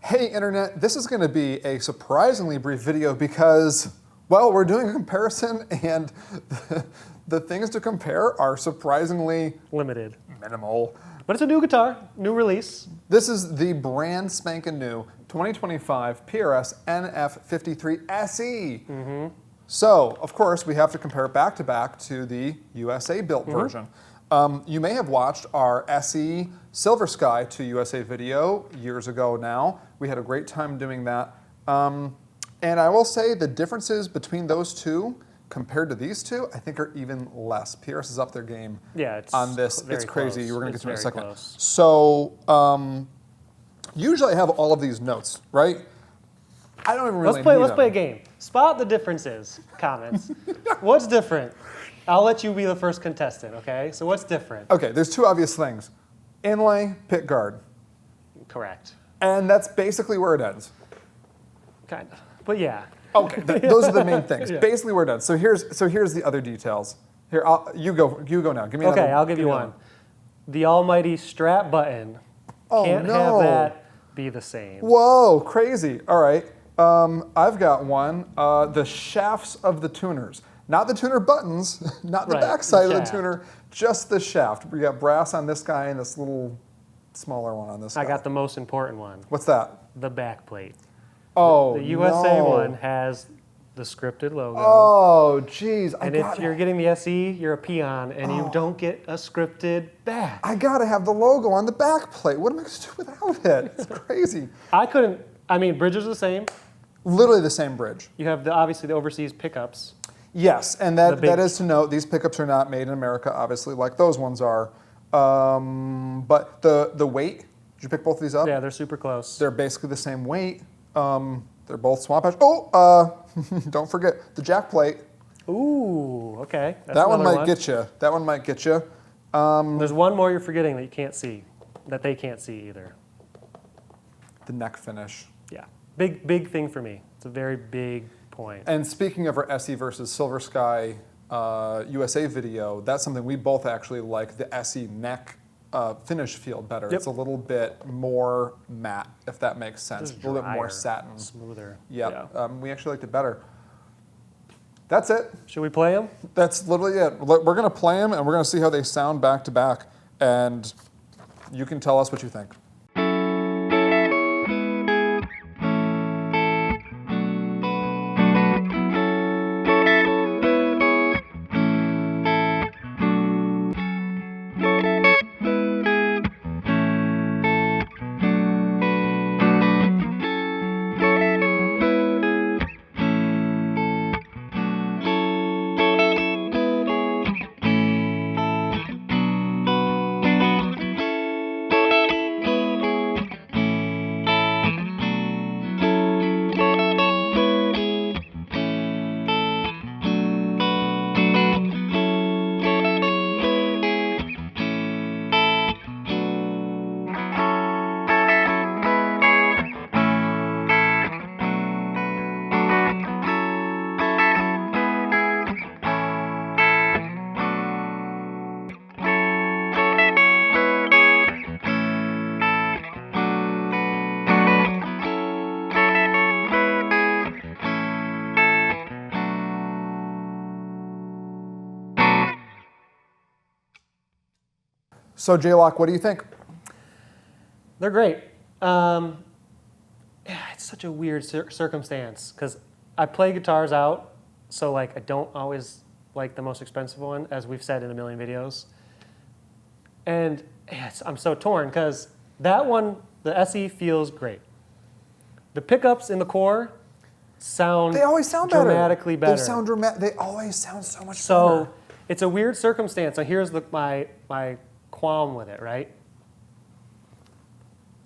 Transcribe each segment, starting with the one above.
Hey Internet, this is going to be a surprisingly brief video because, well, we're doing a comparison and the things to compare are surprisingly limited. Minimal. But it's a new guitar, new release. This is the brand spanking new 2025 PRS NF 53 SE. So, of course, we have to compare it back to back to the USA built version. You may have watched our SE Silver Sky to USA video years ago now. We had a great time doing that. And I will say the differences between those two compared to these two, I think are even less. PRS is up their game on this. It's crazy. Close. We're going to get to it in a second. Close. So, usually I have all of these notes, right? I don't even really need them. Let's play a game. Spot the differences, comments. What's different? I'll let you be the first contestant, okay? So what's different? Okay, there's two obvious things. Inlay, pick guard. Correct. And that's basically where it ends. Kind of. But yeah. Okay, those are the main things. Yeah. Basically where it ends. So here's the other details. Here, you go now. Give me another. Okay, I'll give you one. The almighty strap button. Oh, Can't have that be the same. Whoa, crazy. All right. I've got one. The shafts of the tuners. Not the tuner buttons, not the backside of the tuner, just the shaft. We got brass on this guy and this little smaller one on this guy. I got the most important one. What's that? The back plate. Oh, The USA one has the scripted logo. Oh, geez. And if you're getting the SE, you're a peon, and you don't get a scripted back. I gotta have the logo on the back plate. What am I gonna do without it? It's crazy. Bridges are the same. Literally the same bridge. You have obviously the overseas pickups. Yes, and that is to note, these pickups are not made in America, obviously, like those ones are. But the weight, did you pick both of these up? Yeah, they're super close. They're basically the same weight. They're both swamp ash. Oh, don't forget the jack plate. Ooh, okay. That one might get you. That one might get you. There's one more you're forgetting that you can't see, that they can't see either. The neck finish. Yeah, big thing for me. It's a very big point. And speaking of our SE versus Silver Sky USA video, that's something we both actually like the SE neck finish feel better. It's a little bit more matte, if that makes sense. Just a little bit more drier, satin. smoother. Yep. Yeah. We actually liked it better. That's it. Should we play them? That's literally it. We're going to play them, and we're going to see how they sound back to back, and you can tell us what you think. So J-Lock, what do you think? They're great. Yeah, it's such a weird circumstance because I play guitars out, so like I don't always like the most expensive one, as we've said in a million videos. And I'm so torn because that one, the SE, feels great. The pickups in the core sound They always sound dramatically better. They sound dramatic. They always sound so much better. So it's a weird circumstance. Now here's my qualm with it, right?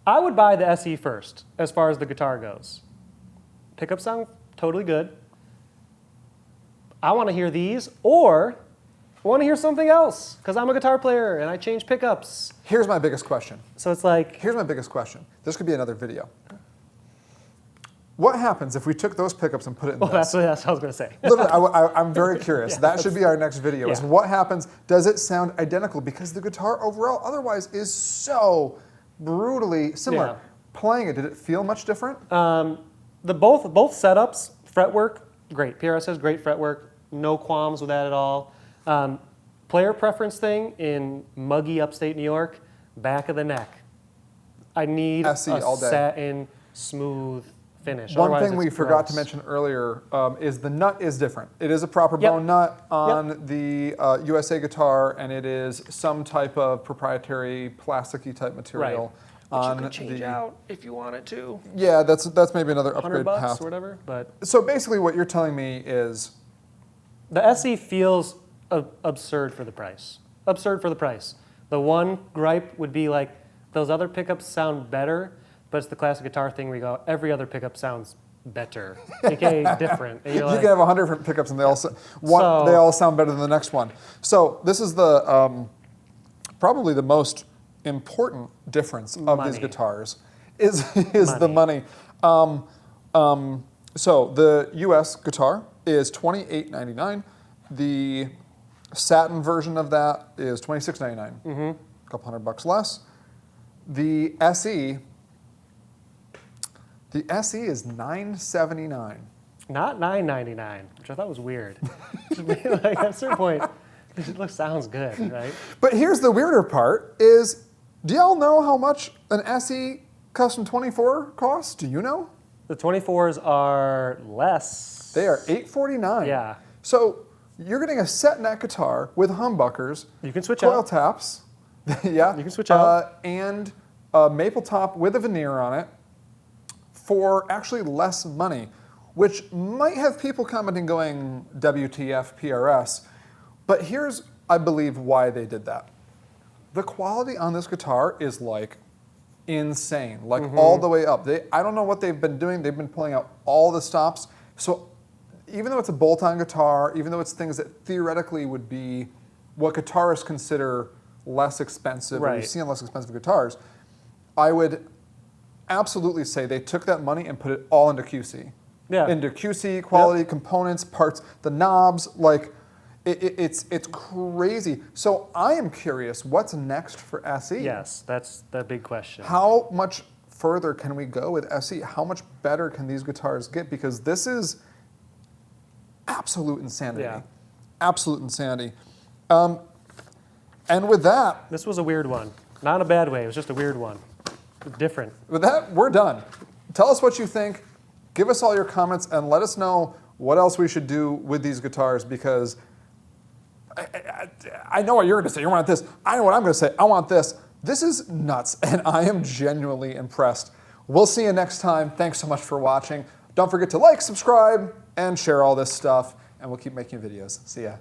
I would buy the SE first as far as the guitar goes. Pickups sound totally good. I want to hear these, or I want to hear something else because I'm a guitar player and I change pickups. Here's my biggest question. So it's like... Here's my biggest question. This could be another video. What happens if we took those pickups and put it in this? That's what I was going to say. Literally, I'm very curious. That should be our next video, is what happens, does it sound identical? Because the guitar overall otherwise is so brutally similar. playing it, did it feel much different? Both setups, fretwork, great. PRS has great fretwork, no qualms with that at all. Player preference thing in muggy upstate New York, back of the neck. I need SE a all day. satin, smooth finish. One Otherwise thing we it's forgot to gross. mention earlier is the nut is different. It is a proper Yep. bone nut on the USA guitar, and it is some type of proprietary plasticky type material. Which on you could change out if you wanted to. Yeah, that's maybe another upgrade $100 path. or whatever. But So basically, what you're telling me is the SE feels absurd for the price. Absurd for the price. The one gripe would be like those other pickups sound better, but it's the classic guitar thing where you go, every other pickup sounds better, aka different. And you you're like, can have 100 different pickups, and they all they all sound better than the next one. So this is the probably the most important difference of these Money. guitars is the money. So the US guitar is $28.99. The satin version of that is $26.99. A couple $100 less. The SE is $979. not $9.99, which I thought was weird. Like, at a certain point, it sounds good, right? But here's the weirder part is, do y'all know how much an SE Custom 24 costs? Do you know? The 24s are less. They are $849. Yeah. So you're getting a set neck guitar with humbuckers. You can switch coil out. taps. Yeah. You can switch out. And a maple top with a veneer on it for actually less money, which might have people commenting going, WTF PRS. But here's, I believe, why they did that. The quality on this guitar is like insane, like all the way up. I don't know what they've been doing. They've been pulling out all the stops. So even though it's a bolt-on guitar, even though it's things that theoretically would be what guitarists consider less expensive, or you Right. see on less expensive guitars, I would absolutely say they took that money and put it all into QC. Yeah. Into QC, quality, components, parts, the knobs, like it's crazy. So I am curious, what's next for SE? Yes, that's the big question. How much further can we go with SE? How much better can these guitars get? Because this is absolute insanity. Yeah. Absolute insanity. And with that, This was a weird one. Not in a bad way, it was just a weird one. Different. we're done. Tell us what you think. Give us all your comments and let us know what else we should do with these guitars, because I know what you're going to say. You want this. I know what I'm going to say. I want this. This is nuts, and I am genuinely impressed. We'll see you next time. Thanks so much for watching. Don't forget to like, subscribe, and share all this stuff, and we'll keep making videos. See ya.